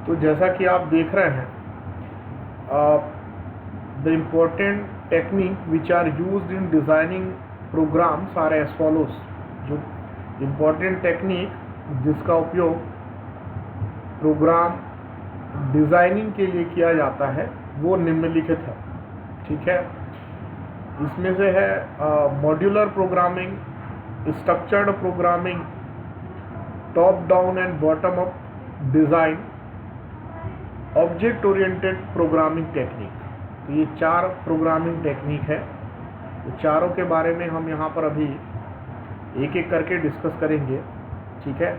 तो जैसा कि आप देख रहे हैं, the important technique which are used in designing programs are as follows. जो इम्पोर्टेंट टेक्निक जिसका उपयोग प्रोग्राम डिज़ाइनिंग के लिए किया जाता है वो निम्नलिखित है। ठीक है, इसमें से है modular programming, structured programming, top down and bottom up design, object oriented programming technique. तो ये 4 प्रोग्रामिंग टेक्निक है। तो चारों के बारे में हम यहाँ पर अभी एक एक करके डिस्कस करेंगे। ठीक है,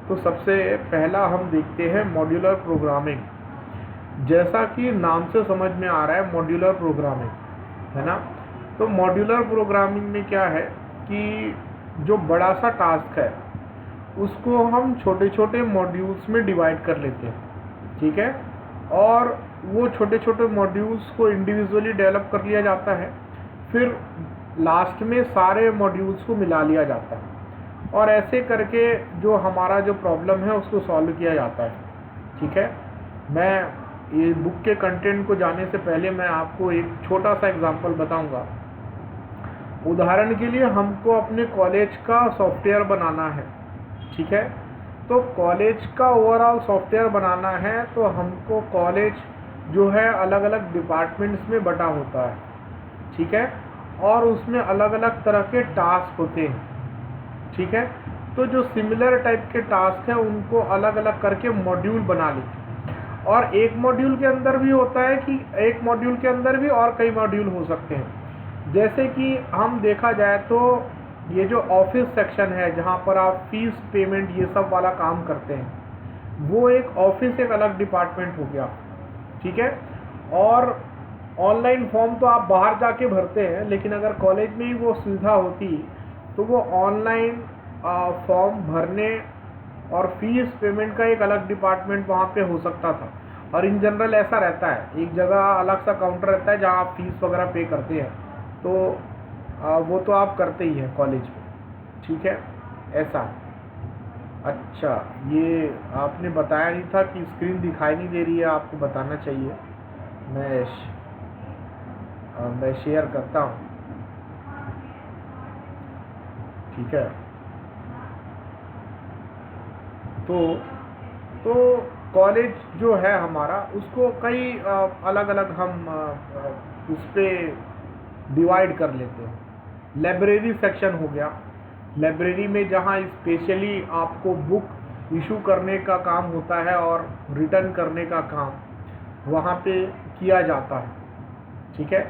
तो सबसे पहला हम देखते हैं मॉड्यूलर प्रोग्रामिंग। जैसा कि नाम से समझ में आ रहा है मॉड्यूलर प्रोग्रामिंग, है ना। तो मॉड्यूलर प्रोग्रामिंग में क्या है कि जो बड़ा सा टास्क है उसको हम छोटे छोटे मॉड्यूल्स में डिवाइड कर लेते हैं। ठीक है, और वो छोटे छोटे मॉड्यूल्स को इंडिविजुअली डेवलप कर लिया जाता है, फिर लास्ट में सारे मॉड्यूल्स को मिला लिया जाता है और ऐसे करके जो हमारा जो प्रॉब्लम है उसको सॉल्व किया जाता है। ठीक है, मैं ये बुक के कंटेंट को जाने से पहले मैं आपको एक छोटा सा एग्जांपल बताऊंगा। उदाहरण के लिए हमको अपने कॉलेज का सॉफ्टवेयर बनाना है। ठीक है, तो कॉलेज का ओवरऑल सॉफ्टवेयर बनाना है तो हमको कॉलेज जो है अलग अलग डिपार्टमेंट्स में बटा होता है। ठीक है, और उसमें अलग अलग तरह के टास्क होते हैं। ठीक है, तो जो सिमिलर टाइप के टास्क हैं उनको अलग अलग करके मॉड्यूल बना लेते हैं। और एक मॉड्यूल के अंदर भी होता है कि एक मॉड्यूल के अंदर भी और कई मॉड्यूल हो सकते हैं। जैसे कि हम देखा जाए तो ये जो ऑफिस सेक्शन है जहाँ पर आप फीस पेमेंट ये सब वाला काम करते हैं, वो एक ऑफिस एक अलग डिपार्टमेंट हो गया। ठीक है, और ऑनलाइन फॉर्म तो आप बाहर जाके भरते हैं, लेकिन अगर कॉलेज में ही वो सुविधा होती तो वो ऑनलाइन फॉर्म भरने और फीस पेमेंट का एक अलग डिपार्टमेंट वहाँ पे हो सकता था। और इन जनरल ऐसा रहता है, एक जगह अलग सा काउंटर रहता है जहाँ आप फीस वगैरह पे करते हैं, तो वो तो आप करते ही हैं कॉलेज में। ठीक है, ऐसा। अच्छा, ये आपने बताया नहीं था कि स्क्रीन दिखाई नहीं दे रही है, आपको बताना चाहिए। मैं शेयर करता हूँ। ठीक है, तो कॉलेज जो है हमारा उसको कई अलग अलग हम उस पर डिवाइड कर लेते हैं। लाइब्रेरी सेक्शन हो गया, लाइब्रेरी में जहाँ स्पेशली आपको बुक इशू करने का काम होता है और रिटर्न करने का काम वहाँ पे किया जाता है। ठीक है,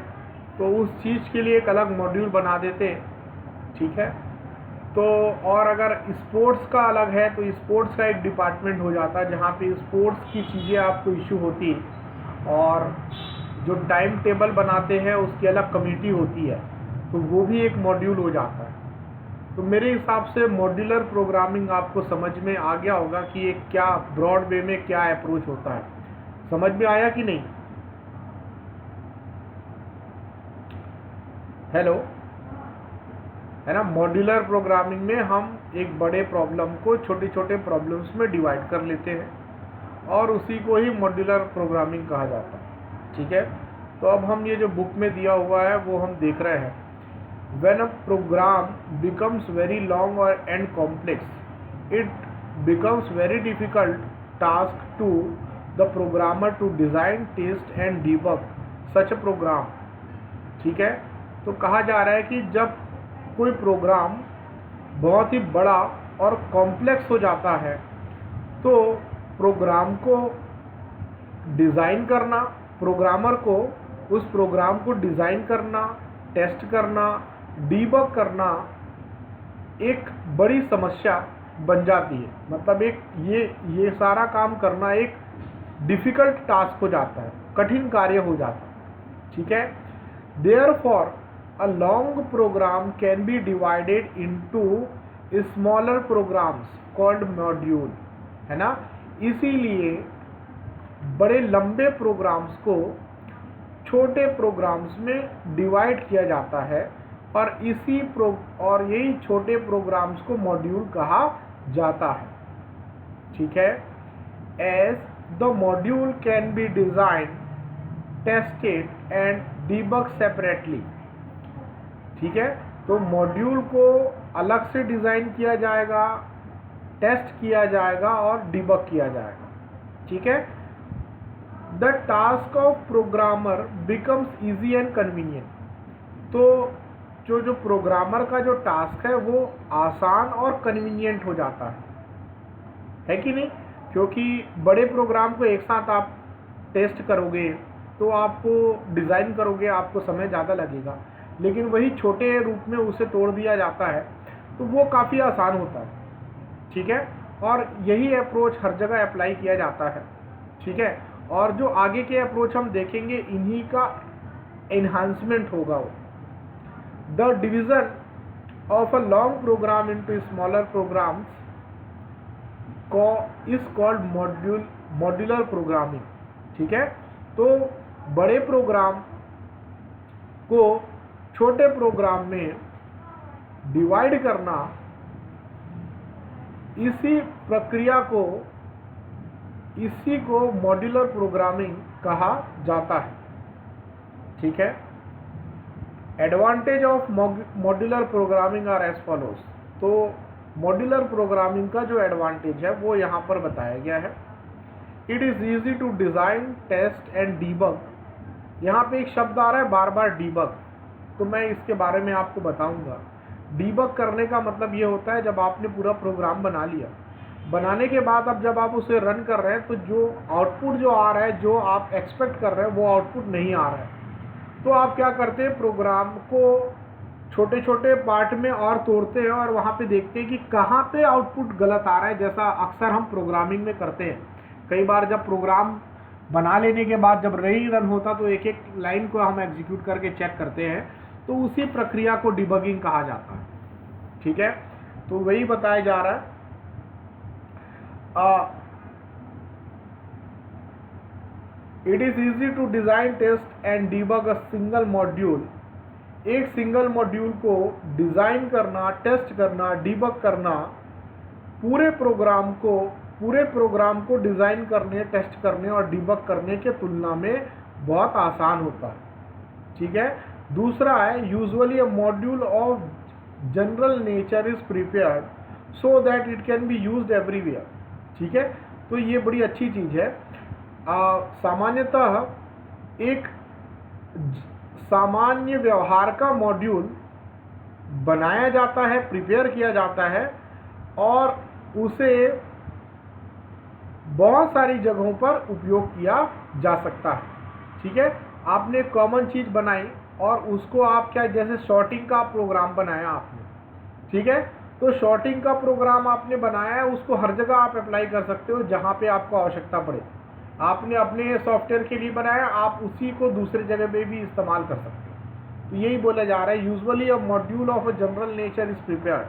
तो उस चीज़ के लिए एक अलग मॉड्यूल बना देते हैं। ठीक है, तो और अगर स्पोर्ट्स का अलग है तो स्पोर्ट्स का एक डिपार्टमेंट हो जाता है जहाँ पे स्पोर्ट्स की चीज़ें आपको इशू होती है, और जो टाइम टेबल बनाते हैं उसकी अलग कमेटी होती है, तो वो भी एक मॉड्यूल हो जाता है। तो मेरे हिसाब से मॉड्यूलर प्रोग्रामिंग आपको समझ में आ गया होगा कि ये क्या ब्रॉड वे में क्या अप्रोच होता है। समझ में आया कि नहीं? हेलो, है ना। मॉड्यूलर प्रोग्रामिंग में हम एक बड़े प्रॉब्लम को छोटे छोटे प्रॉब्लम्स में डिवाइड कर लेते हैं और उसी को ही मॉड्यूलर प्रोग्रामिंग कहा जाता है। ठीक है, तो अब हम ये जो बुक में दिया हुआ है वो हम देख रहे हैं। When a program becomes very long and complex, it becomes very difficult task to the programmer to design, test and debug such a program. ठीक है, तो कहा जा रहा है कि जब कोई प्रोग्राम बहुत ही बड़ा और कॉम्प्लेक्स हो जाता है तो प्रोग्राम को डिज़ाइन करना, प्रोग्रामर को उस प्रोग्राम को डिज़ाइन करना, टेस्ट करना, डीबग करना एक बड़ी समस्या बन जाती है। मतलब एक ये सारा काम करना एक डिफ़िकल्ट टास्क हो जाता है, कठिन कार्य हो जाता है। ठीक है, therefore a long program can be divided into smaller programs called module, है ना। इसीलिए बड़े लंबे प्रोग्राम्स को छोटे प्रोग्राम्स में डिवाइड किया जाता है और यही छोटे प्रोग्राम्स को मॉड्यूल कहा जाता है। ठीक है, as the module can be design, tested and debug separately. ठीक है, तो मॉड्यूल को अलग से डिजाइन किया जाएगा, टेस्ट किया जाएगा और डीबग किया जाएगा। ठीक है, the task of programmer becomes easy and convenient. तो जो प्रोग्रामर का जो टास्क है वो आसान और कन्वीनियंट हो जाता है कि नहीं? क्योंकि बड़े प्रोग्राम को एक साथ आप टेस्ट करोगे तो आपको डिज़ाइन करोगे, आपको समय ज़्यादा लगेगा, लेकिन वही छोटे रूप में उसे तोड़ दिया जाता है तो वो काफ़ी आसान होता है। ठीक है, और यही अप्रोच हर जगह अप्लाई किया जाता है। ठीक है, और जो आगे के अप्रोच हम देखेंगे इन्हीं का एनहांसमेंट होगा वो। The division of a long program into smaller programs is called modular programming. ठीक है, तो बड़े प्रोग्राम को छोटे प्रोग्राम में डिवाइड करना, इसी को मॉड्यूलर प्रोग्रामिंग कहा जाता है। ठीक है, advantage of modular programming are as follows. तो मॉड्यूलर प्रोग्रामिंग का जो एडवांटेज है वो यहाँ पर बताया गया है। It is easy to design, test and debug. यहाँ पे एक शब्द आ रहा है बार बार, डीबग, तो मैं इसके बारे में आपको बताऊंगा। डीबग करने का मतलब ये होता है जब आपने पूरा प्रोग्राम बना लिया, बनाने के बाद अब जब आप उसे रन कर रहे हैं तो जो आउटपुट जो आ रहा है, जो आप एक्सपेक्ट कर रहे हैं वो आउटपुट नहीं आ रहा है, तो आप क्या करते हैं, प्रोग्राम को छोटे छोटे पार्ट में और तोड़ते हैं और वहाँ पे देखते हैं कि कहाँ पे आउटपुट गलत आ रहा है। जैसा अक्सर हम प्रोग्रामिंग में करते हैं, कई बार जब प्रोग्राम बना लेने के बाद जब नहीं रन होता तो एक एक लाइन को हम एग्जीक्यूट करके चेक करते हैं, तो उसी प्रक्रिया को डिबगिंग कहा जाता है। ठीक है, तो वही बताया जा रहा है। It is easy to design, test and debug a single module. एक सिंगल मॉड्यूल को डिजाइन करना, टेस्ट करना, डीबग करना पूरे प्रोग्राम को डिजाइन करने, टेस्ट करने और डीबग करने के तुलना में बहुत आसान होता है। ठीक है, दूसरा है usually a module of general nature is prepared so that it can be used everywhere. ठीक है, तो ये बड़ी अच्छी चीज़ है। सामान्यतः एक सामान्य व्यवहार का मॉड्यूल बनाया जाता है, प्रिपेयर किया जाता है और उसे बहुत सारी जगहों पर उपयोग किया जा सकता है। ठीक है, आपने कॉमन चीज़ बनाई और उसको आप क्या, जैसे शॉर्टिंग का प्रोग्राम बनाया आपने, ठीक है, तो शॉर्टिंग का प्रोग्राम आपने बनाया है, उसको हर जगह आप अप्लाई कर सकते हो जहाँ पे आपको आवश्यकता पड़े। आपने अपने सॉफ्टवेयर के लिए बनाया, आप उसी को दूसरी जगह पे भी इस्तेमाल कर सकते हो। तो यही बोला जा रहा है, usually a module of a general nature is prepared,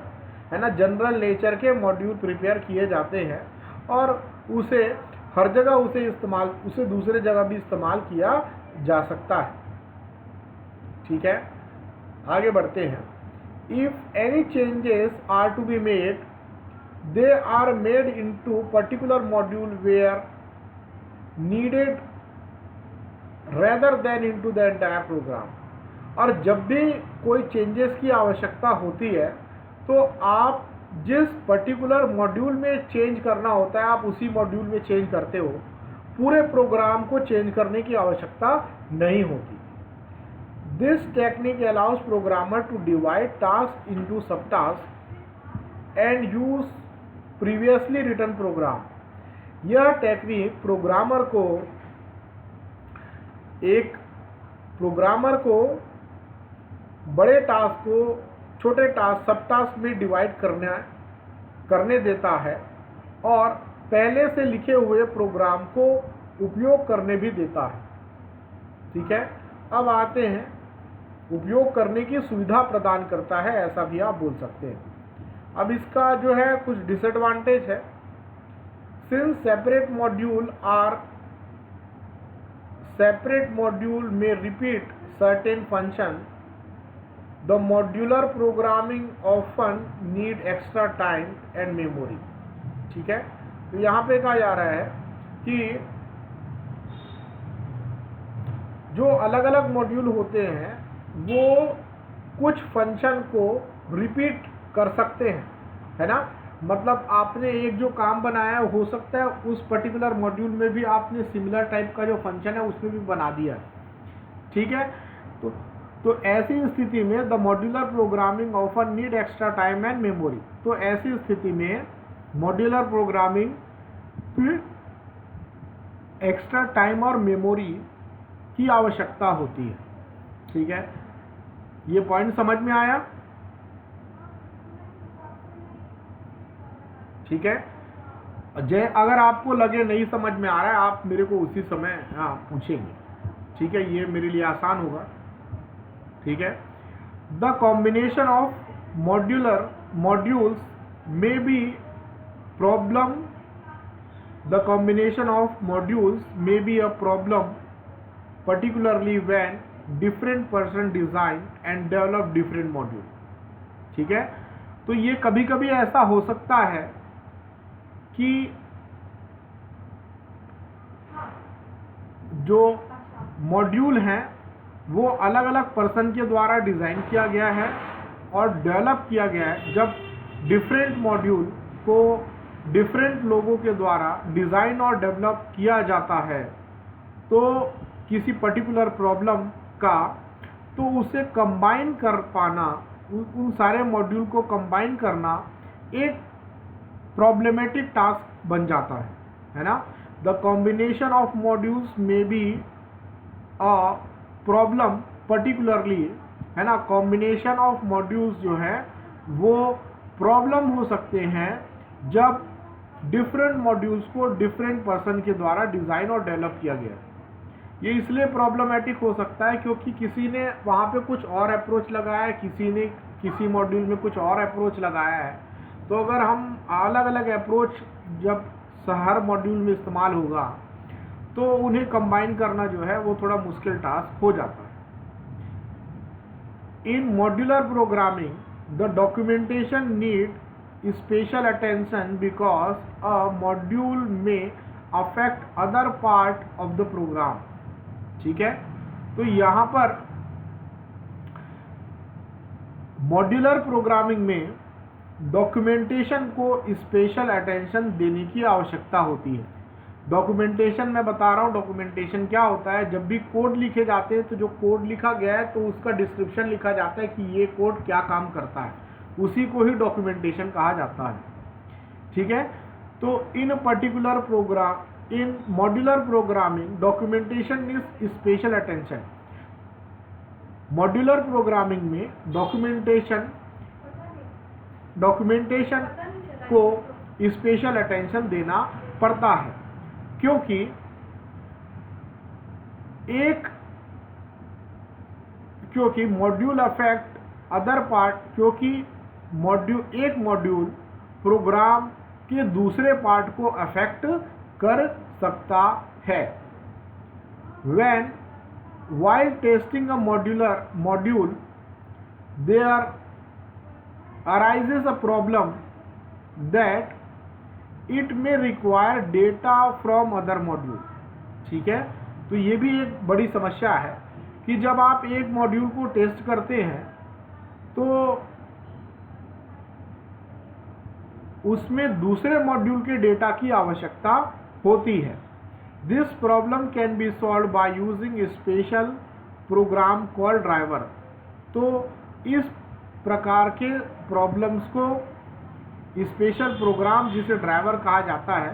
है ना, जनरल नेचर के मॉड्यूल प्रिपेयर किए जाते हैं और उसे हर जगह उसे दूसरे जगह भी इस्तेमाल किया जा सकता है। ठीक है, आगे बढ़ते हैं। If any changes are to be made, they are made into particular module where needed rather than into the entire program. और जब भी कोई चेंजेस की आवश्यकता होती है तो आप जिस पर्टिकुलर मॉड्यूल में चेंज करना होता है आप उसी मॉड्यूल में चेंज करते हो, पूरे प्रोग्राम को चेंज करने की आवश्यकता नहीं होती। This technique allows programmer to divide tasks into subtasks and use previously written program। यह टेक्निक प्रोग्रामर को बड़े टास्क को छोटे टास्क, सब टास्क में डिवाइड करने देता है और पहले से लिखे हुए प्रोग्राम को उपयोग करने भी देता है। ठीक है, अब आते हैं, उपयोग करने की सुविधा प्रदान करता है, ऐसा भी आप बोल सकते हैं। अब इसका जो है कुछ डिसएडवांटेज है। सिंस सेपरेट मॉड्यूल में repeat certain function, the modular programming often need extra time and memory. ठीक है, तो यहाँ पे कहा जा रहा है कि जो अलग अलग मॉड्यूल होते हैं वो कुछ फंक्शन को रिपीट कर सकते हैं, है ना। मतलब आपने एक जो काम बनाया हो सकता है उस पर्टिकुलर मॉड्यूल में भी आपने सिमिलर टाइप का जो फंक्शन है उसमें भी बना दिया, ठीक है। तो ऐसी स्थिति में the modular programming often need extra time and memory. तो ऐसी स्थिति में मॉड्यूलर प्रोग्रामिंग एक्स्ट्रा टाइम और मेमोरी की आवश्यकता होती है, ठीक है। ये पॉइंट समझ में आया, ठीक है। अगर आपको लगे नहीं समझ में आ रहा है आप मेरे को उसी समय पूछेंगे, ठीक है, ये मेरे लिए आसान होगा, ठीक है। The combination of modules may be problem the combination of modules may be a problem particularly when different person design and develop different module, ठीक है। तो ये कभी कभी ऐसा हो सकता है कि जो मॉड्यूल हैं वो अलग अलग पर्सन के द्वारा डिज़ाइन किया गया है और डेवलप किया गया है। जब डिफरेंट मॉड्यूल को डिफरेंट लोगों के द्वारा डिज़ाइन और डेवलप किया जाता है तो किसी पर्टिकुलर प्रॉब्लम का, तो उसे कंबाइन कर पाना, उन सारे मॉड्यूल को कंबाइन करना एक प्रॉब्लमेटिक टास्क बन जाता है ना। The combination of modules may be a problem particularly, है ना। कॉम्बिनेशन ऑफ मॉड्यूल्स जो है वो प्रॉब्लम हो सकते हैं जब डिफरेंट मॉड्यूल्स को डिफरेंट पर्सन के द्वारा डिज़ाइन और डेवलप किया गया है। ये इसलिए प्रॉब्लमेटिक हो सकता है क्योंकि किसी ने वहाँ पे कुछ और अप्रोच लगाया है, किसी ने किसी मॉड्यूल में कुछ और अप्रोच लगाया है। तो अगर हम अलग अलग अप्रोच जब हर मॉड्यूल में इस्तेमाल होगा तो उन्हें कंबाइन करना जो है वो थोड़ा मुश्किल टास्क हो जाता है। In modular programming the documentation need special attention because a module may affect other part of the program, ठीक है। तो यहाँ पर मॉड्यूलर प्रोग्रामिंग में डॉक्यूमेंटेशन को स्पेशल अटेंशन देने की आवश्यकता होती है। डॉक्यूमेंटेशन मैं बता रहा हूँ, डॉक्यूमेंटेशन क्या होता है। जब भी कोड लिखे जाते हैं तो जो कोड लिखा गया है तो उसका डिस्क्रिप्शन लिखा जाता है कि ये कोड क्या काम करता है, उसी को ही डॉक्यूमेंटेशन कहा जाता है, ठीक है। तो in modular programming documentation needs special attention. Modular programming में डॉक्यूमेंटेशन को स्पेशल अटेंशन देना पड़ता है क्योंकि मॉड्यूल अफेक्ट अदर पार्ट, क्योंकि एक मॉड्यूल प्रोग्राम के दूसरे पार्ट को अफेक्ट कर सकता है। While testing a module, there arises a problem that it may require data from other module, ठीक है। तो ये भी एक बड़ी समस्या है कि जब आप एक मॉड्यूल को टेस्ट करते हैं तो उसमें दूसरे मॉड्यूल के डेटा की आवश्यकता होती है। This problem can be solve by using special program called driver. तो इस प्रकार के प्रॉब्लम्स को स्पेशल प्रोग्राम जिसे ड्राइवर कहा जाता है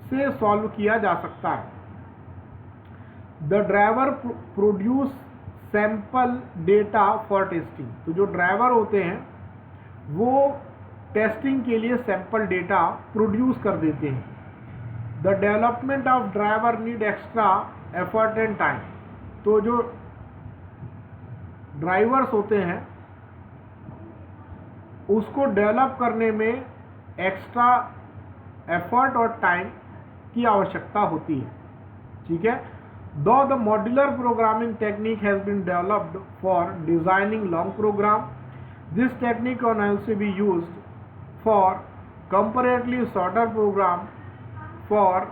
से सॉल्व किया जा सकता है। The driver produce sample data for testing. तो जो ड्राइवर होते हैं वो टेस्टिंग के लिए सैंपल डेटा प्रोड्यूस कर देते हैं। The development of driver need extra effort and time. तो जो ड्राइवर्स होते हैं उसको डेवलप करने में एक्स्ट्रा एफर्ट और टाइम की आवश्यकता होती है, ठीक है। Though the modular programming technique has been developed for designing long program, this technique can also be used for comparatively shorter program for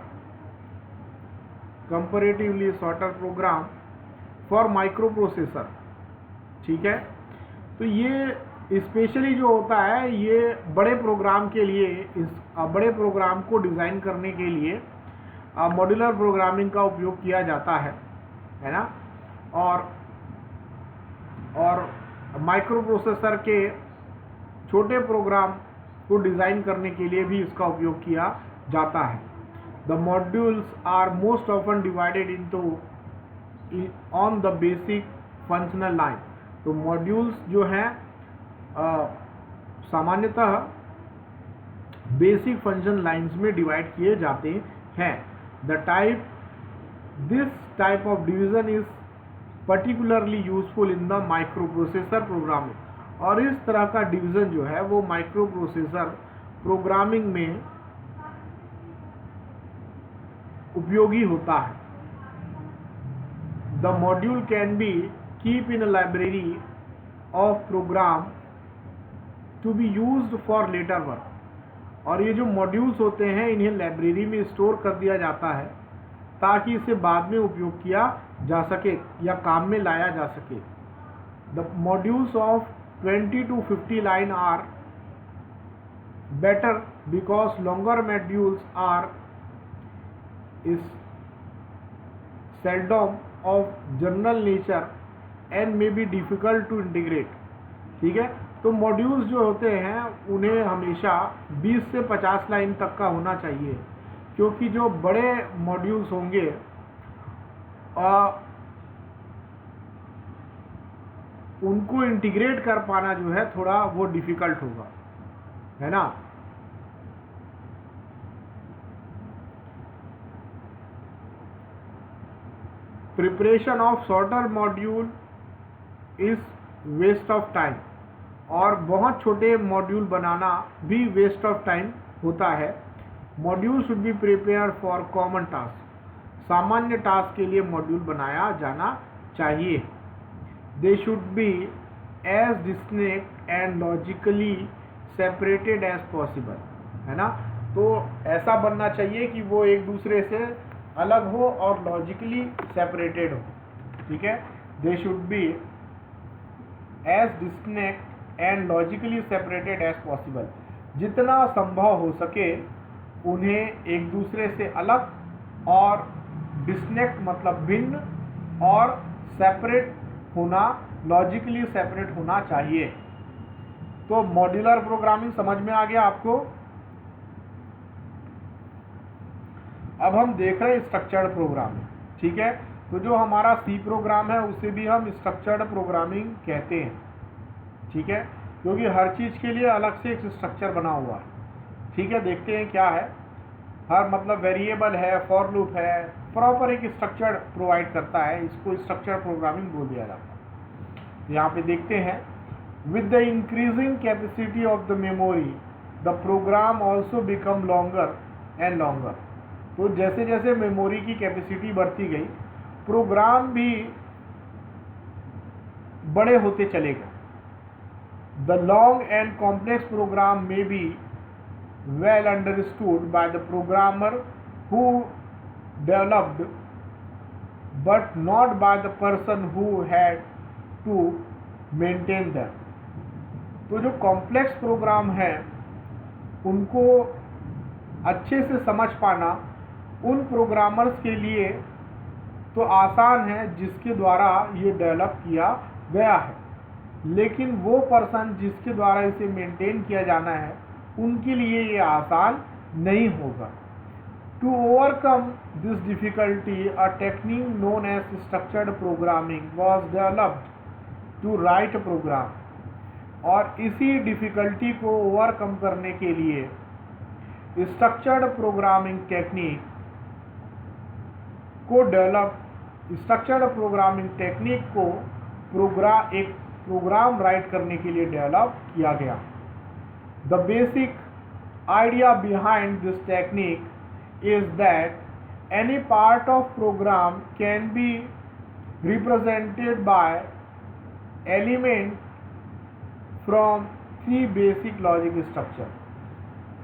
comparatively shorter program for microprocessor। ठीक है, तो ये स्पेशली जो होता है ये बड़े प्रोग्राम के लिए, इस बड़े प्रोग्राम को डिज़ाइन करने के लिए मॉड्यूलर प्रोग्रामिंग का उपयोग किया जाता है ना। और माइक्रो प्रोसेसर के छोटे प्रोग्राम को डिज़ाइन करने के लिए भी इसका उपयोग किया जाता है। The modules are most often divided into on the basic functional line. तो मॉड्यूल्स जो हैं सामान्यतः बेसिक फंक्शन लाइंस में डिवाइड किए जाते हैं। This type of division is particularly useful in the microprocessor programming. और इस तरह का डिवीजन जो है वो माइक्रो प्रोसेसर प्रोग्रामिंग में उपयोगी होता है। The module can be keep in a library of program to be used for later work. और ये जो मॉड्यूल्स होते हैं इन्हें लाइब्रेरी में स्टोर कर दिया जाता है ताकि इसे बाद में उपयोग किया जा सके या काम में लाया जा सके। The modules of 20 to 50 line are better because longer modules are is seldom of general nature and may be difficult to integrate. ठीक है, तो मॉड्यूल्स जो होते हैं उन्हें हमेशा 20 से 50 लाइन तक का होना चाहिए, क्योंकि जो बड़े मॉड्यूल्स होंगे उनको इंटीग्रेट कर पाना जो है थोड़ा वो डिफिकल्ट होगा, है ना। Preparation of shorter module is waste of time. और बहुत छोटे मॉड्यूल बनाना भी वेस्ट ऑफ टाइम होता है। Module should be prepare for common task. सामान्य टास्क के लिए मॉड्यूल बनाया जाना चाहिए। They should be as distinct and logically separated as possible, है ना। तो ऐसा बनना चाहिए कि वो एक दूसरे से अलग हो और लॉजिकली सेपरेटेड हो। ठीक है, they should be as distinct and logically separated as possible. जितना संभव हो सके उन्हें एक दूसरे से अलग और डिस्टिंक्ट मतलब भिन्न और सेपरेट होना, लॉजिकली सेपरेट होना चाहिए। तो मॉड्यूलर प्रोग्रामिंग समझ में आ गया आपको। अब हम देख रहे हैं स्ट्रक्चर्ड प्रोग्रामिंग। ठीक है, तो जो हमारा सी प्रोग्राम है उसे भी हम स्ट्रक्चर्ड प्रोग्रामिंग कहते हैं। ठीक है, क्योंकि हर चीज़ के लिए अलग से एक स्ट्रक्चर बना हुआ है। ठीक है, देखते हैं क्या है। हर मतलब वेरिएबल है, फॉर लूप है, प्रॉपर एक स्ट्रक्चर प्रोवाइड करता है, इसको स्ट्रक्चर प्रोग्रामिंग बोल दिया जाता है। यहाँ पे देखते हैं, with the increasing capacity of the memory the program also become longer and longer. तो जैसे जैसे मेमोरी की कैपेसिटी बढ़ती गई प्रोग्राम भी बड़े होते चले गए। The long and complex program में be well understood by the programmer who developed, but not by the person who had to maintain them। तो जो कॉम्प्लेक्स प्रोग्राम है उनको अच्छे से समझ पाना उन प्रोग्रामर्स के लिए तो आसान है जिसके द्वारा ये डेवलप किया गया है, लेकिन वो पर्सन जिसके द्वारा इसे मेंटेन किया जाना है उनके लिए ये आसान नहीं होगा। To overcome this difficulty a technique known as structured programming was developed to write program. और इसी डिफिकल्टी को ओवरकम करने के लिए स्ट्रक्चर्ड प्रोग्रामिंग टेक्निक को एक प्रोग्राम राइट करने के लिए डेवलप किया गया। The basic idea behind this technique is that any part of program can be represented by element from 3 basic logic structure,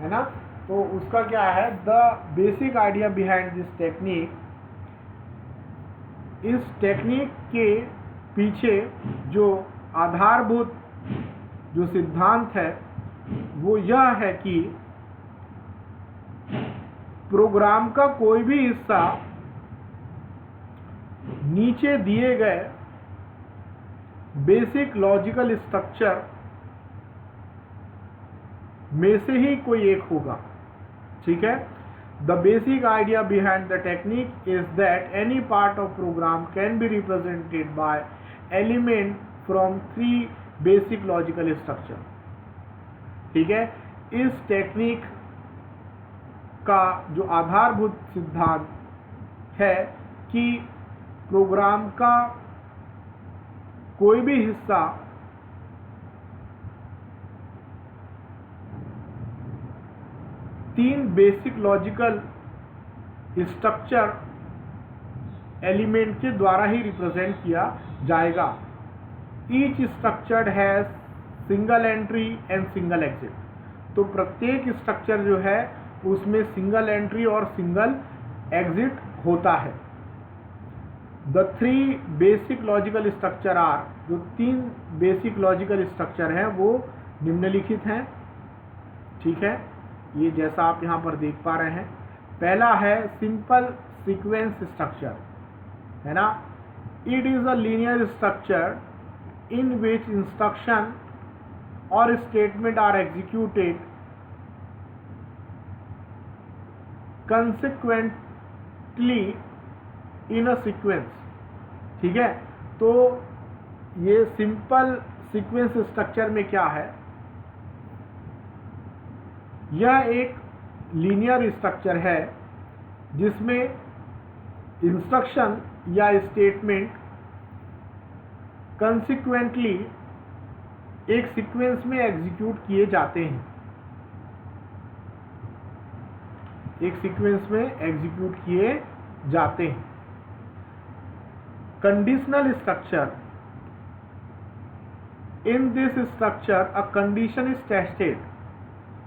है ना। तो उसका क्या है, the basic idea behind this technique, इस टेक्निक के पीछे जो आधारभूत जो सिद्धांत है वो यह है कि प्रोग्राम का कोई भी हिस्सा नीचे दिए गए बेसिक लॉजिकल स्ट्रक्चर में से ही कोई एक होगा। ठीक है, the basic idea behind the technique is that any part of program can be represented by element from 3 basic logical structure. ठीक है, इस टेक्निक का जो आधारभूत सिद्धांत है कि प्रोग्राम का कोई भी हिस्सा तीन बेसिक लॉजिकल स्ट्रक्चर एलिमेंट के द्वारा ही रिप्रेजेंट किया जाएगा। Each structure has single entry and single exit. तो प्रत्येक स्ट्रक्चर जो है उसमें सिंगल एंट्री और सिंगल एग्जिट होता है। The 3 basic logical structure are, जो 3 बेसिक लॉजिकल स्ट्रक्चर हैं वो निम्नलिखित हैं। ठीक है, ये जैसा आप यहाँ पर देख पा रहे हैं। पहला है सिंपल सीक्वेंस स्ट्रक्चर, है ना। It is a linear structure in which instruction or statement are executed consequently in a sequence. ठीक है, तो ये सिंपल सीक्वेंस स्ट्रक्चर में क्या है, यह एक लीनियर स्ट्रक्चर है जिसमें इंस्ट्रक्शन या स्टेटमेंट कंसिक्वेंटली एक सीक्वेंस में एग्जीक्यूट किए जाते हैं, एक सीक्वेंस में एग्जीक्यूट किए जाते हैं। Conditional structure, in this structure a condition is tested.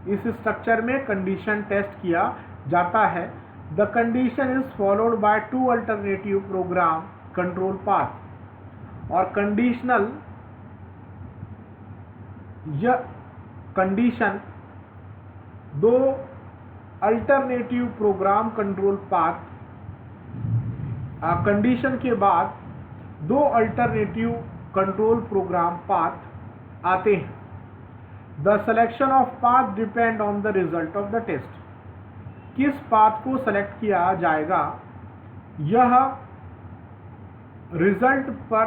इस स्ट्रक्चर में कंडीशन टेस्ट किया जाता है। The condition is followed by 2 alternative program control path. और कंडीशनल, यह condition 2 alternative program control path, condition के बाद 2 अल्टरनेटिव कंट्रोल प्रोग्राम पाथ आते हैं। The selection of path depend on the result of the test. किस path को select किया जाएगा यह रिजल्ट पर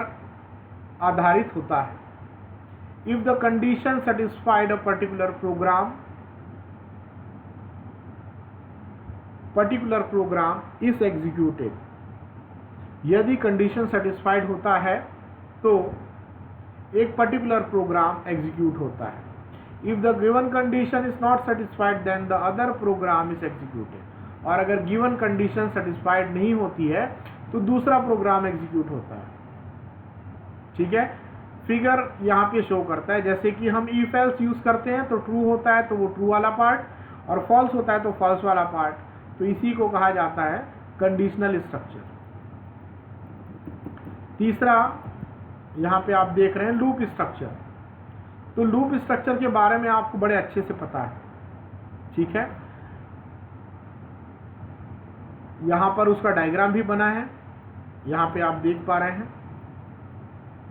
आधारित होता है। If the condition satisfied a particular program is executed. यदि कंडीशन सेटिस्फाइड होता है तो एक पर्टिकुलर प्रोग्राम एग्जीक्यूट होता है। If the given condition is not satisfied, then the other program is executed. और अगर given condition satisfied नहीं होती है तो दूसरा प्रोग्राम एग्जीक्यूट होता है। ठीक है, फिगर यहाँ पे शो करता है, जैसे कि हम if else यूज करते हैं तो ट्रू होता है तो वो ट्रू वाला पार्ट, और फॉल्स होता है तो फॉल्स वाला पार्ट। तो इसी को कहा जाता है कंडीशनल स्ट्रक्चर। तीसरा यहाँ पे आप देख रहे हैं लूप स्ट्रक्चर। तो लूप स्ट्रक्चर के बारे में आपको बड़े अच्छे से पता है। ठीक है, यहाँ पर उसका डायग्राम भी बना है, यहाँ पे आप देख पा रहे हैं।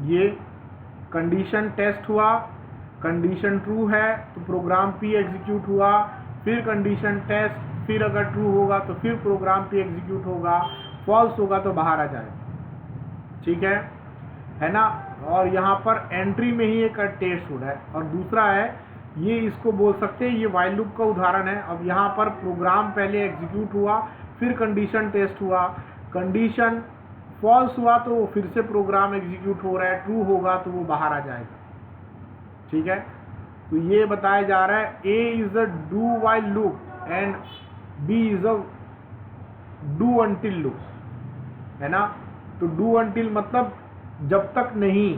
ये कंडीशन टेस्ट हुआ, कंडीशन ट्रू है तो प्रोग्राम पी एग्जीक्यूट हुआ, फिर कंडीशन टेस्ट, फिर अगर ट्रू होगा तो फिर प्रोग्राम पी एग्जीक्यूट होगा, फॉल्स होगा तो बाहर आ जाएगा। ठीक है ना। और यहाँ पर एंट्री में ही एक टेस्ट हो रहा है, और दूसरा है ये, इसको बोल सकते हैं ये वाइल लूप का उदाहरण है। अब यहाँ पर प्रोग्राम पहले एग्जीक्यूट हुआ, फिर कंडीशन टेस्ट हुआ, कंडीशन फॉल्स हुआ तो फिर से प्रोग्राम एग्जीक्यूट हो रहा है, ट्रू होगा तो वो बाहर आ जाएगा। ठीक है, तो ये बताया जा रहा है A is a do while loop and B is a do until loop, है ना। तो डू अनटिल मतलब जब तक नहीं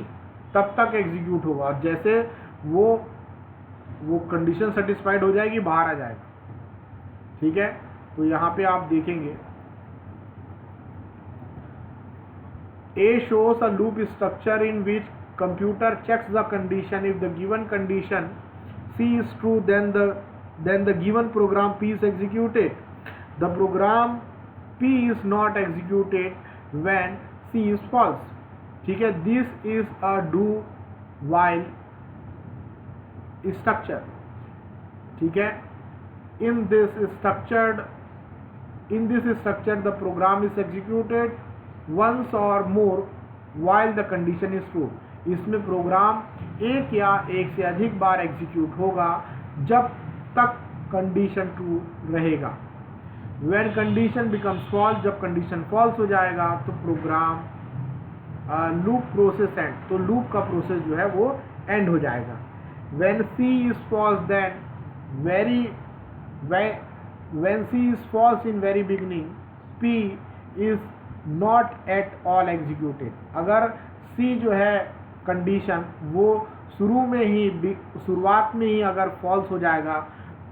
तब तक एग्जीक्यूट होगा, और जैसे वो कंडीशन सेटिस्फाइड हो जाएगी बाहर आ जाएगा। ठीक है, तो यहाँ पे आप देखेंगे A shows a loop structure in which computer checks the condition. If the given condition C is true, then the given program P is executed. The program P is not executed when C is false. ठीक है, this is a do while structure. ठीक है, in this structure the program is executed once or more while the condition is true. इसमें programme एक या एक से अधिक बार एग्जीक्यूट होगा जब तक कंडीशन ट्रू रहेगा. When condition becomes false, जब कंडीशन फॉल्स हो जाएगा तो प्रोग्राम लूप प्रोसेस एंड, तो लूप का प्रोसेस जो है वो एंड हो जाएगा. When C is false, then when C is false in very beginning, P is not at all executed. अगर C जो है कंडीशन वो शुरुआत में ही अगर फॉल्स हो जाएगा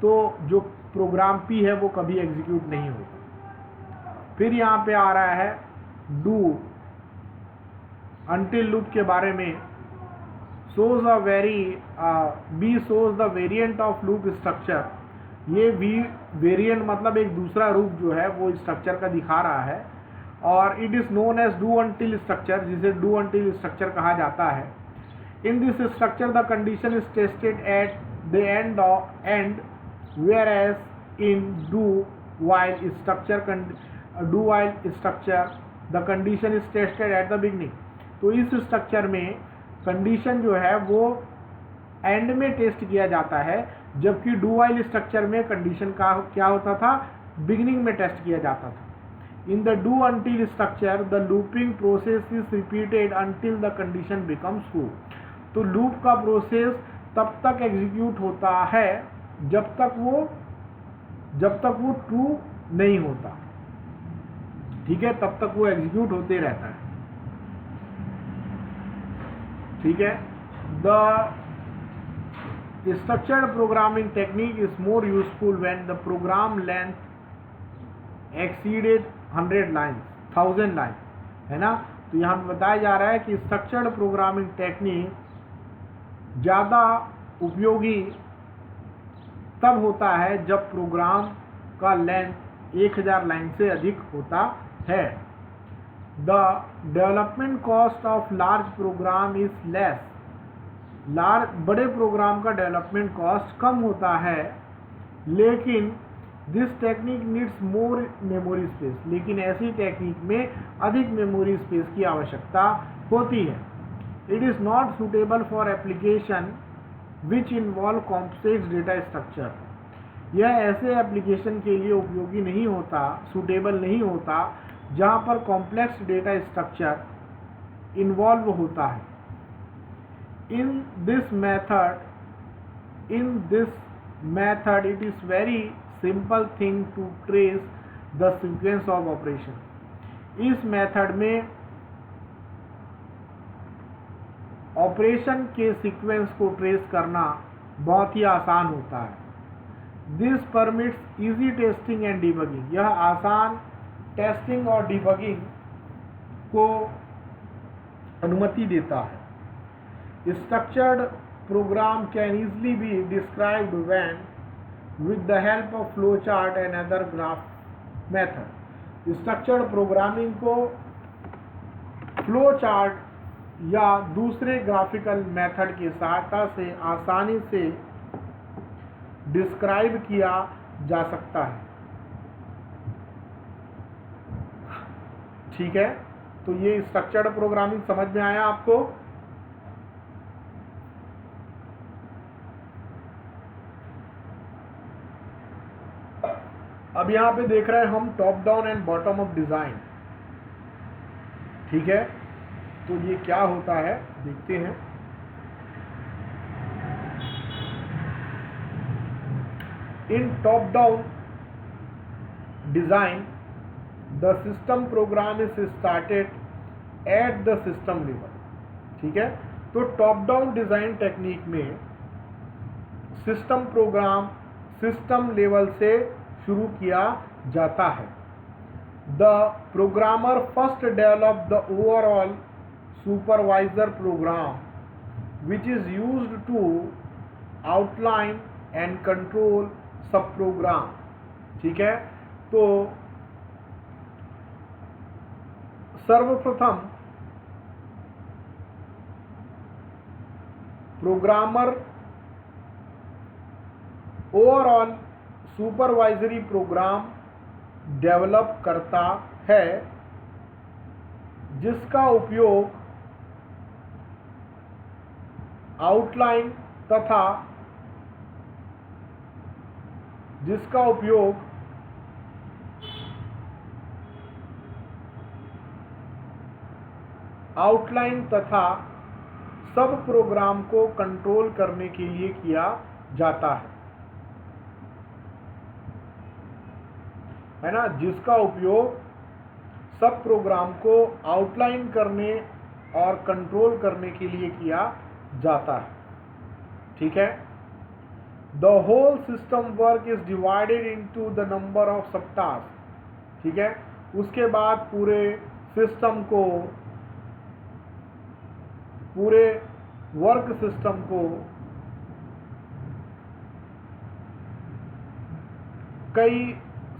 तो जो प्रोग्राम P है वो कभी एग्जीक्यूट नहीं होगा. फिर यहाँ पे आ रहा है डू until लूप के बारे में. shows a B shows the variant of loop structure. ये वेरिएंट मतलब एक दूसरा रूप जो है वो स्ट्रक्चर का दिखा रहा है, और it is known as do until structure, जिसे डू अनटिल स्ट्रक्चर कहा जाता है. In this structure the condition is tested at the end whereas in do while structure the condition is tested at the beginning. तो इस structure में condition जो है वो एंड में टेस्ट किया जाता है, जबकि डू वाइल स्ट्रक्चर में कंडीशन का क्या होता था, बिगिनिंग में टेस्ट किया जाता था. In the do until structure the looping process is repeated until the condition becomes true. तो लूप का प्रोसेस तब तक एग्जीक्यूट होता है जब तक वो ट्रू नहीं होता. ठीक है, तब तक वो एग्जीक्यूट होते रहता है. ठीक है, the structured programming technique is more useful when the program length exceeded 100 lines, 1000 line, है ना. तो यहाँ पे बताया जा रहा है कि स्ट्रक्चर्ड प्रोग्रामिंग टेक्निक ज़्यादा उपयोगी तब होता है जब प्रोग्राम का लेंथ 1000 लाइन से अधिक होता है. The development cost of large program is less. बड़े प्रोग्राम का डेवलपमेंट कॉस्ट कम होता है, लेकिन this technique needs more memory space. लेकिन ऐसी टेक्निक में अधिक मेमोरी स्पेस की आवश्यकता होती है. It is not suitable for application which involve complex data structure. यह ऐसे एप्लीकेशन के लिए उपयोगी नहीं होता, सूटेबल नहीं होता, जहाँ पर कॉम्प्लेक्स डेटा स्ट्रक्चर इन्वॉल्व होता है. In this method it is very simple thing to trace the sequence of operation. इस मेथड में ऑपरेशन के सीक्वेंस को ट्रेस करना बहुत ही आसान होता है. This permits easy testing and debugging. यह आसान टेस्टिंग और डिबगिंग को अनुमति देता है. Structured program can easily be described when with the help of flow chart and other graph method. Structured programming को फ्लो चार्ट या दूसरे ग्राफिकल मेथड की सहायता से आसानी से डिस्क्राइब किया जा सकता है. ठीक है, तो ये स्ट्रक्चर्ड प्रोग्रामिंग समझ में आया आपको. अब यहाँ पे देख रहे हैं हम top down and bottom up design. ठीक है, तो ये क्या होता है देखते हैं. In top down design the system program is started at the system level. ठीक है, तो टॉप डाउन डिजाइन टेक्निक में सिस्टम प्रोग्राम सिस्टम लेवल से शुरू किया जाता है। The programmer first develop the overall supervisor program which is used to outline and control sub program. ठीक है, तो सर्वप्रथम programmer overall supervisory program develop करता है जिसका उपयोग आउटलाइन तथा सब प्रोग्राम को कंट्रोल करने के लिए किया जाता है ना, जिसका उपयोग सब प्रोग्राम को आउटलाइन करने और कंट्रोल करने के लिए किया जाता है। ठीक है, the whole system work is divided into the number of sub task. ठीक है, उसके बाद पूरे सिस्टम को, पूरे वर्क सिस्टम को कई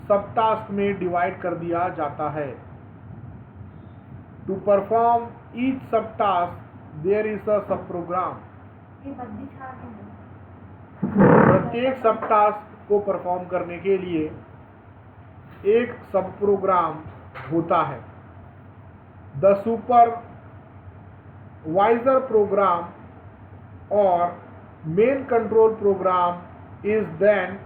सब टास्क में डिवाइड कर दिया जाता है। टू परफॉर्म ईच सब टास्क देयर इज अ सब प्रोग्राम। प्रत्येक सब टास्क को परफॉर्म करने के लिए एक सब प्रोग्राम होता है। द सुपरवाइजर प्रोग्राम और main control program is then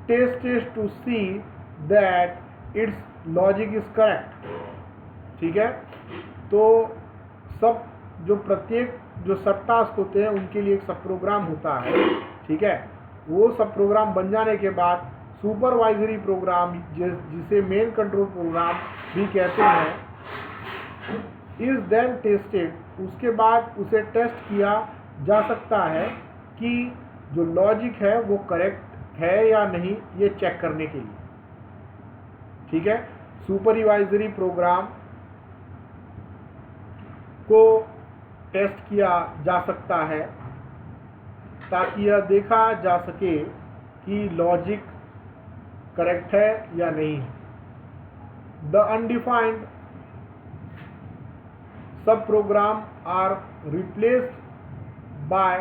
tested to see that its logic is correct. ठीक है, तो सब जो प्रत्येक जो सब टास्क होते हैं उनके लिए एक सब प्रोग्राम होता है। ठीक है, वो सब प्रोग्राम बन जाने के बाद सुपरवाइजरी प्रोग्राम जिसे मेन कंट्रोल प्रोग्राम भी कहते हैं इज देन टेस्टेड, उसके बाद उसे टेस्ट किया जा सकता है कि जो लॉजिक है वो करेक्ट है या नहीं, ये चेक करने के लिए। ठीक है, सुपरवाइजरी प्रोग्राम को टेस्ट किया जा सकता है ताकि यह देखा जा सके कि लॉजिक करेक्ट है या नहीं। The undefined sub program are replaced by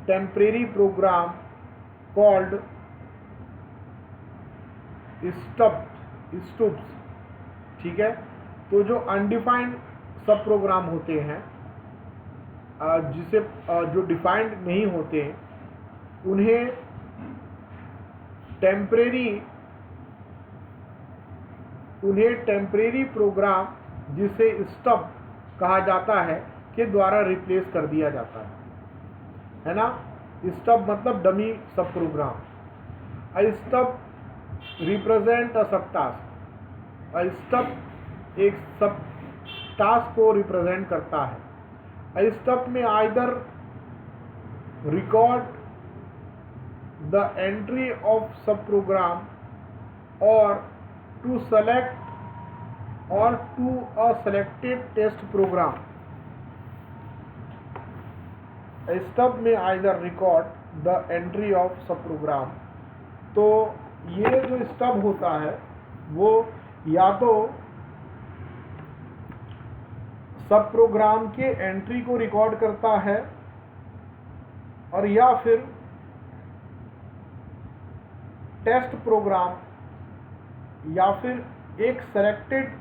temporary program called stubs. ठीक है, तो जो अनडिफाइंड सब प्रोग्राम होते हैं, जिसे जो डिफाइंड नहीं होते, उन्हें टेम्परेरी प्रोग्राम जिसे स्टब कहा जाता है के द्वारा रिप्लेस कर दिया जाता है ना। स्टब मतलब डमी सब प्रोग्राम। स्टब रिप्रेजेंट अ सब टास्क। स्टब एक सब टास्क को रिप्रेजेंट करता है। स्टब में either record the entry of sub program or to select or to a selected test program. Stub में either record the entry of sub program. तो ये जो स्टब होता है वो या तो सब प्रोग्राम के एंट्री को रिकॉर्ड करता है और या फिर टेस्ट प्रोग्राम या फिर एक सेलेक्टेड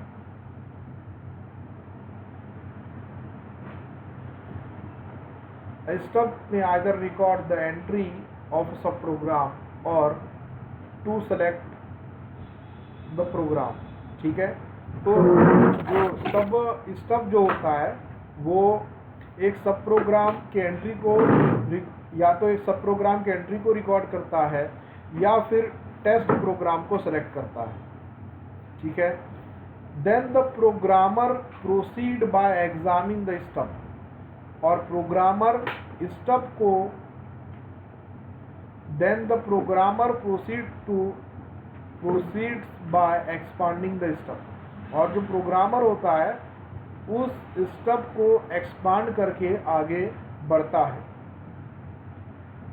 स्टब में either record the entry of sub program or to select the program. ठीक है, तो जो स्टब जो होता है वो एक सब प्रोग्राम के एंट्री को या तो एक सब प्रोग्राम के एंट्री को रिकॉर्ड करता है या फिर टेस्ट प्रोग्राम को सेलेक्ट करता है। ठीक है, then the programmer proceed by examining the stub. और प्रोग्रामर स्टब को then the programmer proceed to proceeds by expanding the stub, और जो प्रोग्रामर होता है उस स्टब को एक्सपांड करके आगे बढ़ता है।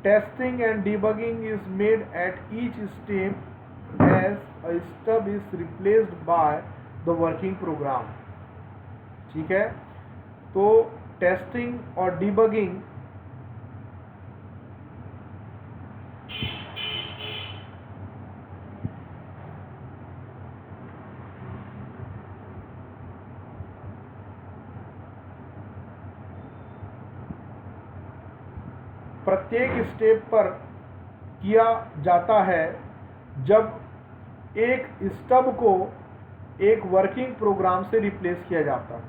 Testing and debugging is made at each step as a stub is replaced by the working program. ठीक है, तो टेस्टिंग और डिबगिंग प्रत्येक स्टेप पर किया जाता है जब एक स्टब को एक वर्किंग प्रोग्राम से रिप्लेस किया जाता है।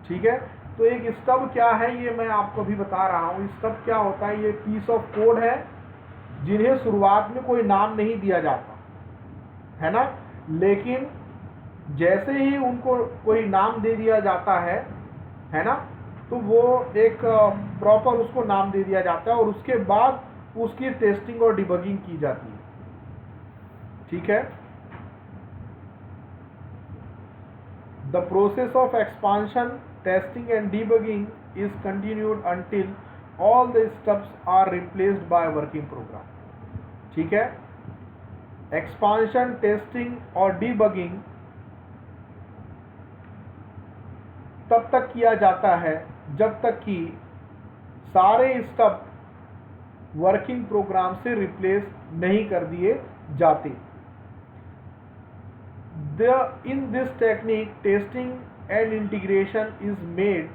ठीक है, तो एक स्टब क्या है ये मैं आपको भी बता रहा हूँ। स्टब क्या होता है, ये पीस ऑफ कोड है जिन्हें शुरुआत में कोई नाम नहीं दिया जाता है ना, लेकिन जैसे ही उनको कोई नाम दे दिया जाता है ना, तो वो एक प्रॉपर उसको नाम दे दिया जाता है और उसके बाद उसकी टेस्टिंग और डिबगिंग की जाती है। ठीक है, the process of expansion, testing and debugging is continued until all the steps are replaced by working program. ठीक है, एक्सपांशन, टेस्टिंग और डिबगिंग तब तक किया जाता है जब तक कि सारे स्टब वर्किंग प्रोग्राम से रिप्लेस नहीं कर दिए जाते। In this technique, testing and integration is made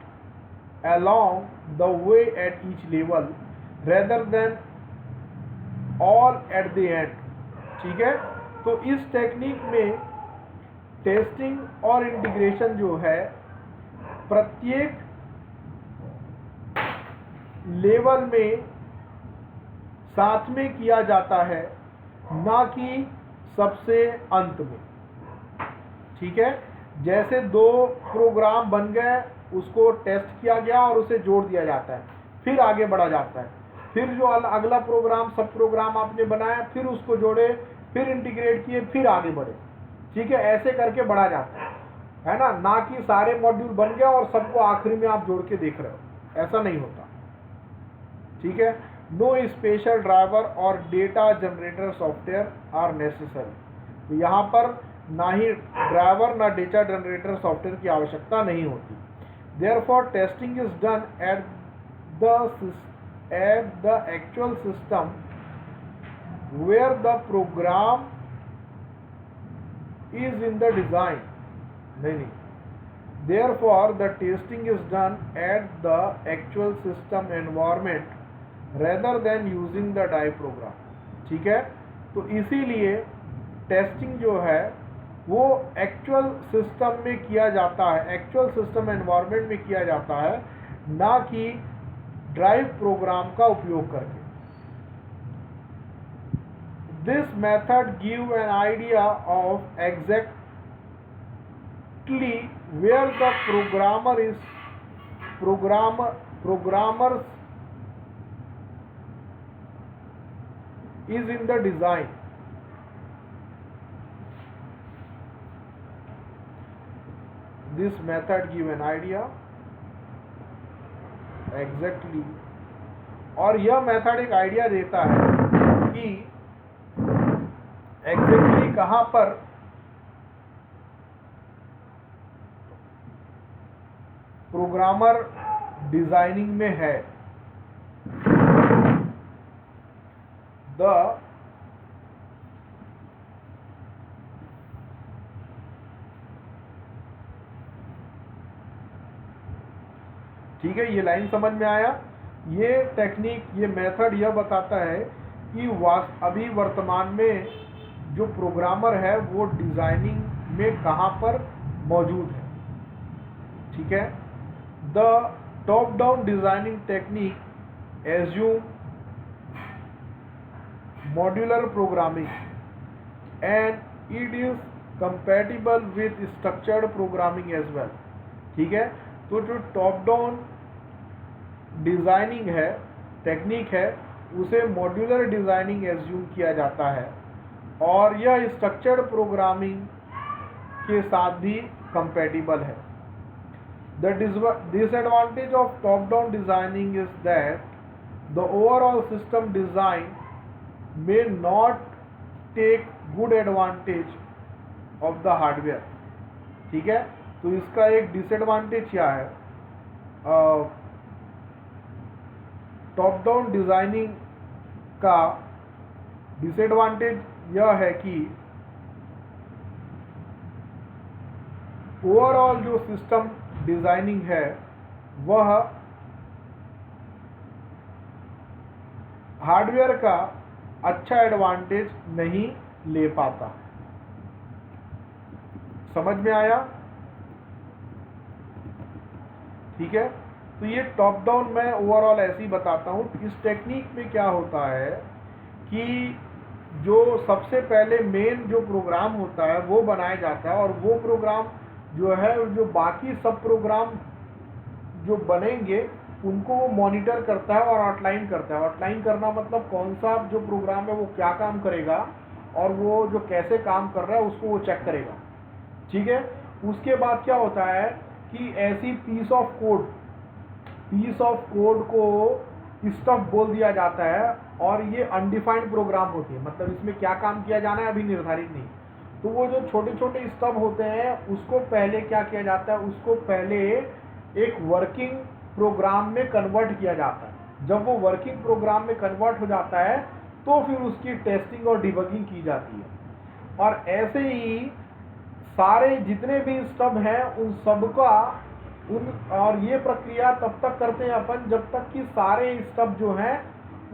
along the way at each level rather than all at the end। ठीक है, तो इस टेक्निक में टेस्टिंग और इंटीग्रेशन जो है प्रत्येक लेवल में साथ में किया जाता है, ना कि सबसे अंत में। ठीक है, जैसे दो प्रोग्राम बन गए, उसको टेस्ट किया गया और उसे जोड़ दिया जाता है, फिर आगे बढ़ा जाता है, फिर जो अगला प्रोग्राम सब प्रोग्राम आपने बनाया फिर उसको जोड़े, फिर इंटीग्रेट किए, फिर आगे बढ़े। ठीक है, ऐसे करके बढ़ा जाता है ना, ना कि सारे मॉड्यूल बन गया और सबको आखिरी में आप जोड़ के देख रहे हो, ऐसा नहीं होता। ठीक है, no special driver or data generator software are necessary. तो यहाँ पर ना ही ड्राइवर ना डेटा जनरेटर सॉफ्टवेयर की आवश्यकता नहीं होती। Therefore testing is done at the actual system where the program is in the design. नहीं, therefore the testing is done at the actual system environment rather than using the die program. ठीक है, तो इसीलिए testing जो है वो actual system में किया जाता है, एक्चुअल सिस्टम एनवायरनमेंट में किया जाता है, ना कि ड्राइव प्रोग्राम का उपयोग करके। This method give an idea of exactly where the programmers is in the design। This method give an idea exactly, और यह मेथड एक आइडिया देता है कि एग्जैक्टली कहां पर प्रोग्रामर डिजाइनिंग में है। ठीक है, ये लाइन समझ में आया। ये टेक्निक, ये मेथड यह बताता है कि अभी वर्तमान में जो प्रोग्रामर है वो डिजाइनिंग में कहां पर मौजूद है। ठीक है, the top down designing technique assume modular programming and it is compatible with structured programming as well। ठीक है, तो जो टॉप डाउन डिजाइनिंग है, टेक्निक है, उसे मॉड्यूलर डिजाइनिंग एज्यूम किया जाता है और यह स्ट्रक्चर्ड प्रोग्रामिंग के साथ भी कंपैटिबल है। The disadvantage of top-down designing is that the overall system design may not take good advantage of the hardware। ठीक है, तो इसका एक डिसएडवांटेज क्या है? टॉप डाउन डिजाइनिंग का डिसएडवांटेज यह है कि ओवरऑल जो सिस्टम डिजाइनिंग है वह हार्डवेयर का अच्छा एडवांटेज नहीं ले पाता। समझ में आया? ठीक है, तो ये टॉप डाउन मैं ओवरऑल ऐसे ही बताता हूँ। इस टेक्निक में क्या होता है कि जो सबसे पहले मेन जो प्रोग्राम होता है वो बनाया जाता है, और वो प्रोग्राम जो है, जो बाकी सब प्रोग्राम जो बनेंगे उनको वो मॉनिटर करता है और आउटलाइन करता है। आउटलाइन करना मतलब कौन सा जो प्रोग्राम है वो क्या काम करेगा और वो जो कैसे काम कर रहा है उसको वो चेक करेगा। ठीक है, उसके बाद क्या होता है कि ऐसी पीस ऑफ कोड को स्टफ बोल दिया जाता है, और ये अनडिफाइंड प्रोग्राम होती है, मतलब इसमें क्या काम किया जाना है अभी निर्धारित नहीं। तो वो जो छोटे छोटे स्टब होते हैं उसको पहले क्या किया जाता है, उसको पहले एक वर्किंग प्रोग्राम में कन्वर्ट किया जाता है। जब वो वर्किंग प्रोग्राम में कन्वर्ट हो जाता है तो फिर उसकी टेस्टिंग और डिबगिंग की जाती है। और ऐसे ही सारे जितने भी स्टब हैं उन सबका और ये प्रक्रिया तब तक करते हैं अपन जब तक कि सारे स्टब जो हैं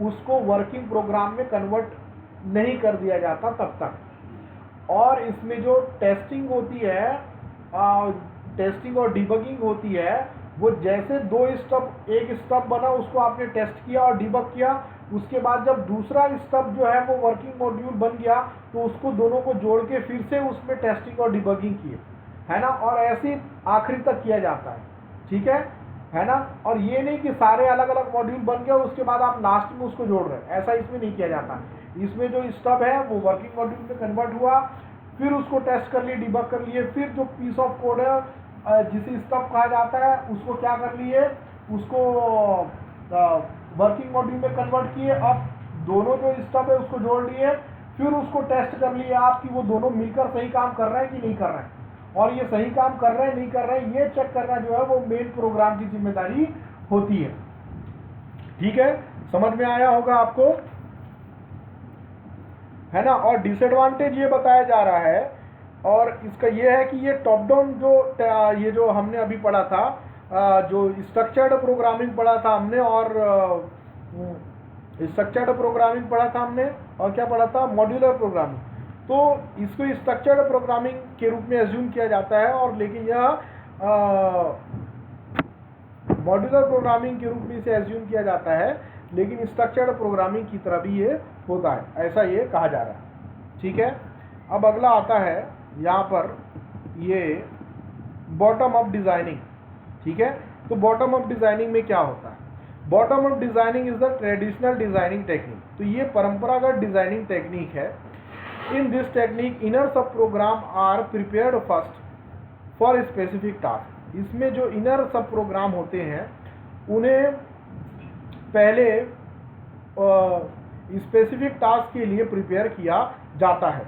उसको वर्किंग प्रोग्राम में कन्वर्ट नहीं कर दिया जाता तब तक। और इसमें जो टेस्टिंग होती है, टेस्टिंग और डिबगिंग होती है, वो जैसे एक स्टब बना उसको आपने टेस्ट किया और डिबग किया, उसके बाद जब दूसरा स्टब जो है वो वर्किंग मॉड्यूल बन गया तो उसको दोनों को जोड़ के फिर से उसमें टेस्टिंग और डिबगिंग किए, है ना, और ऐसे आखिरी तक किया जाता है। ठीक है ना। और ये नहीं कि सारे अलग अलग मॉड्यूल बन गए उसके बाद आप लास्ट में उसको जोड़ रहे हैं, ऐसा इसमें नहीं किया जाता। इसमें जो स्टब है वो वर्किंग मॉड्यूल में कन्वर्ट हुआ, फिर उसको टेस्ट कर लिए, डिबग कर लिए, फिर जो पीस ऑफ कोड है जिसे स्टब कहा जाता है उसको क्या कर लिए, उसको वर्किंग मॉड्यूल में कन्वर्ट किए। अब दोनों जो स्टब है उसको जोड़ लिए, फिर उसको टेस्ट कर लिए आप कि वो दोनों मिलकर सही काम कर रहे हैं कि नहीं कर रहे हैं, और ये सही काम कर रहे हैं नहीं कर रहे हैं ये चेक करना जो है वो मेन प्रोग्राम की जिम्मेदारी होती है। ठीक है, समझ में आया होगा आपको, है ना। और डिसएडवांटेज ये बताया जा रहा है, और इसका ये है कि ये टॉप डाउन ये जो हमने अभी पढ़ा था, जो स्ट्रक्चर्ड प्रोग्रामिंग पढ़ा था हमने, और स्ट्रक्चर्ड प्रोग्रामिंग पढ़ा था हमने, और क्या पढ़ा था, मॉड्यूलर प्रोग्रामिंग। तो इसको स्ट्रक्चर्ड प्रोग्रामिंग के रूप में एज्यूम किया जाता है, और लेकिन यह मॉड्यूलर प्रोग्रामिंग के रूप में इसे एज्यूम किया जाता है, लेकिन स्ट्रक्चर्ड प्रोग्रामिंग की तरह भी ये होता है, ऐसा ये कहा जा रहा है। ठीक है, अब अगला आता है यहाँ पर ये बॉटम अप डिजाइनिंग। ठीक है, तो बॉटम अप डिजाइनिंग में क्या होता है? Bottom up designing is the traditional designing technique. तो ये परंपरागत डिजाइनिंग टेक्निक है। In this technique inner sub program are prepared first for specific task. इसमें जो इनर सब प्रोग्राम होते हैं उन्हें पहले स्पेसिफिक टास्क के लिए प्रिपेयर किया जाता है,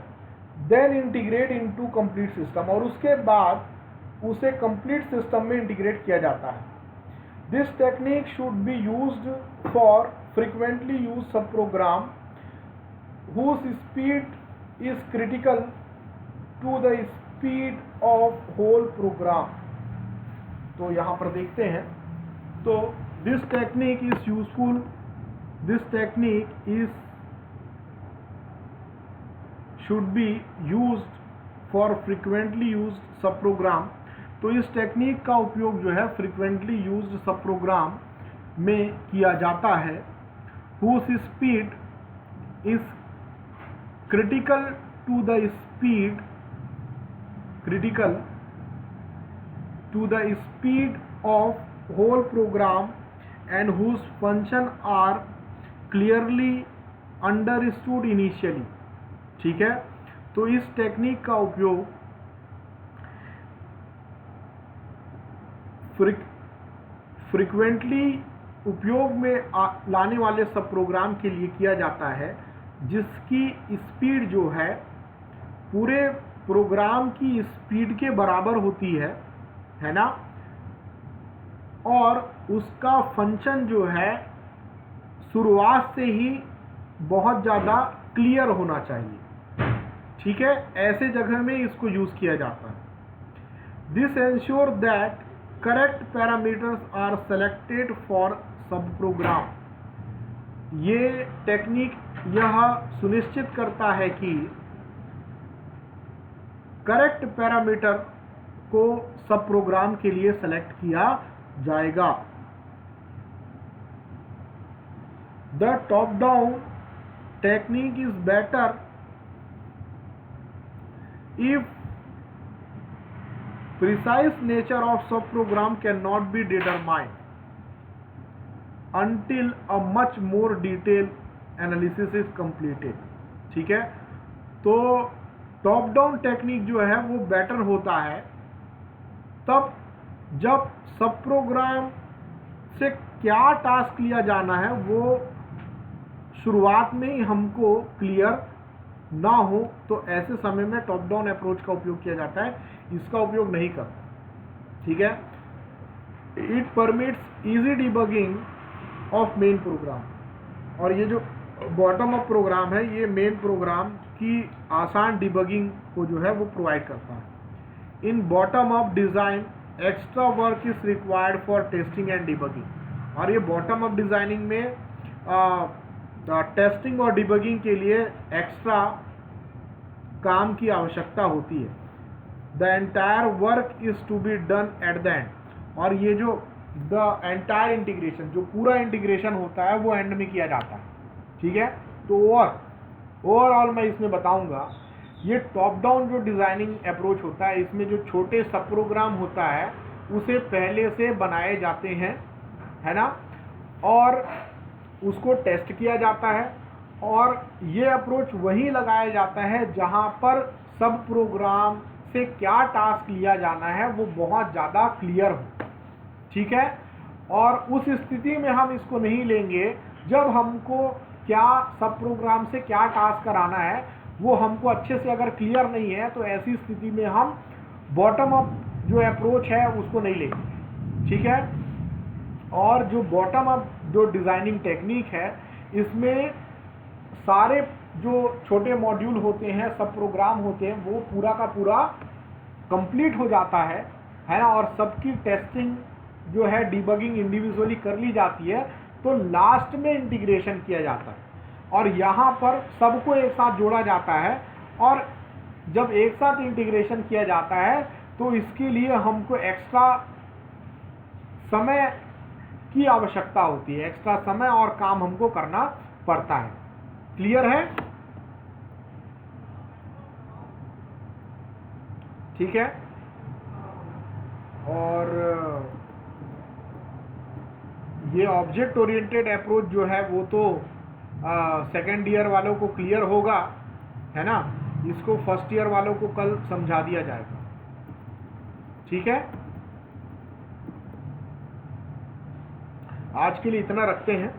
then integrate into complete system, और उसके बाद उसे कंप्लीट सिस्टम में इंटीग्रेट किया जाता है। This technique should be used for frequently use सब programme whose speed is critical to the speed of whole program। तो यहाँ पर देखते हैं, तो this technique is useful, this technique is should be used for frequently used सब program. तो इस टेक्निक का उपयोग जो है फ्रीक्वेंटली यूज्ड सब प्रोग्राम में किया जाता है, whose speed is critical to the speed of whole program and whose function are clearly understood initially। ठीक है, तो इस टेक्निक का उपयोग फ्रिक्वेंटली उपयोग में लाने वाले सब प्रोग्राम के लिए किया जाता है जिसकी स्पीड जो है पूरे प्रोग्राम की स्पीड के बराबर होती है ना, और उसका फंक्शन जो है शुरुआत से ही बहुत ज़्यादा क्लियर होना चाहिए। ठीक है, ऐसे जगह में इसको यूज़ किया जाता है। This ensure that correct parameters are selected for sub program. ये टेक्निक यह सुनिश्चित करता है कि करेक्ट पैरामीटर को सब प्रोग्राम के लिए सेलेक्ट किया जाएगा। The top down technique is better if precise nature of subprogram cannot be determined until a much more detailed analysis is completed। ठीक है, तो टॉप डाउन टेक्निक जो है वो बेटर होता है तब जब सब प्रोग्राम से क्या टास्क लिया जाना है वो शुरुआत में ही हमको क्लियर ना हो, तो ऐसे समय में टॉप डाउन अप्रोच का उपयोग किया जाता है, इसका उपयोग नहीं करता। ठीक है, it permits easy debugging of main program, और ये जो बॉटम अप प्रोग्राम है ये मेन प्रोग्राम की आसान डिबगिंग को जो है वो प्रोवाइड करता है। In bottom up design extra work is required for testing and debugging, और ये बॉटम अप डिज़ाइनिंग में टेस्टिंग और डिबगिंग के लिए एक्स्ट्रा काम की आवश्यकता होती है। The entire work is to be done at the end, और ये जो द एंटायर इंटीग्रेशन, जो पूरा इंटीग्रेशन होता है वो एंड में किया जाता है। ठीक है, तो ओवरऑल मैं इसमें बताऊंगा ये टॉप डाउन जो डिज़ाइनिंग अप्रोच होता है इसमें जो छोटे सब प्रोग्राम होता है उसे पहले से बनाए जाते हैं, है ना, और उसको टेस्ट किया जाता है, और ये अप्रोच वहीं लगाया जाता है जहां पर सब प्रोग्राम से क्या टास्क लिया जाना है वो बहुत ज़्यादा क्लियर हो। ठीक है, और उस स्थिति में हम इसको नहीं लेंगे जब हमको क्या सब प्रोग्राम से क्या टास्क कराना है वो हमको अच्छे से अगर क्लियर नहीं है, तो ऐसी स्थिति में हम बॉटम अप जो अप्रोच है उसको नहीं लेंगे। ठीक है, और जो बॉटम अप जो डिज़ाइनिंग टेक्निक है इसमें सारे जो छोटे मॉड्यूल होते हैं, सब प्रोग्राम होते हैं, वो पूरा का पूरा कंप्लीट हो जाता है ना, और सबकी टेस्टिंग जो है डिबगिंग इंडिविजुअली कर ली जाती है, तो लास्ट में इंटीग्रेशन किया जाता है और यहाँ पर सबको एक साथ जोड़ा जाता है, और जब एक साथ इंटीग्रेशन किया जाता है तो इसके लिए हमको एक्स्ट्रा समय की आवश्यकता होती है, एक्स्ट्रा समय और काम हमको करना पड़ता है। क्लियर है? ठीक है, और ये ऑब्जेक्ट ओरिएंटेड अप्रोच जो है वो तो सेकेंड ईयर वालों को क्लियर होगा, है ना, इसको फर्स्ट ईयर वालों को कल समझा दिया जाएगा। ठीक है, आज के लिए इतना रखते हैं।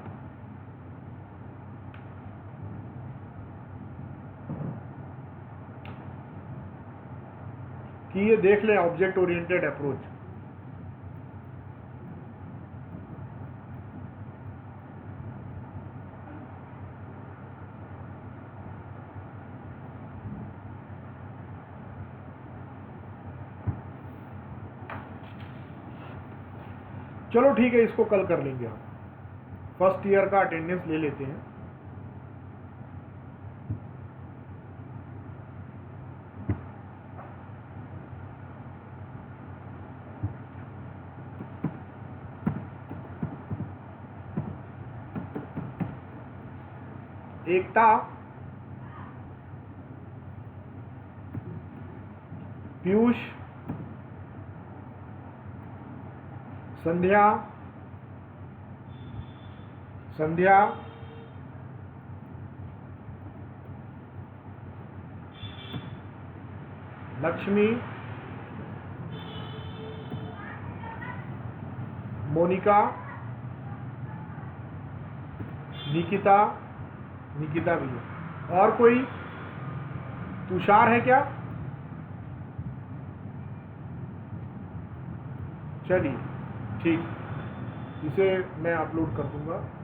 कि ये देख ले ऑब्जेक्ट ओरिएंटेड अप्रोच। चलो ठीक है, इसको कल कर लेंगे हम। फर्स्ट ईयर का अटेंडेंस ले लेते हैं। एकता, पीयूष, संध्या, लक्ष्मी, मोनिका, निकिता, निकिता भी है। और कोई? तुषार है क्या? चलिए ठीक, इसे मैं अपलोड कर दूंगा।